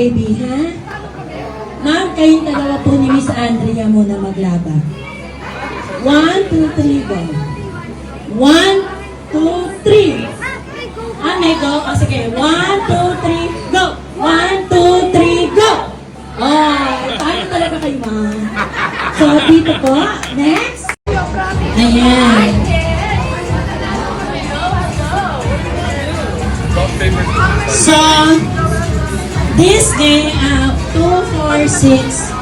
baby, ha? Ma'am, kayong dalawa po ni Miss Andrea muna maglaban. 1, 2, 3, go. 1, 2, 3. May go? O, sige. 1, 2, 3, go! 1, 2, 3, go! Paano talaga kayo, ma'am? So, dito po. Next. Ayan. So, this game, 2, 4, 6,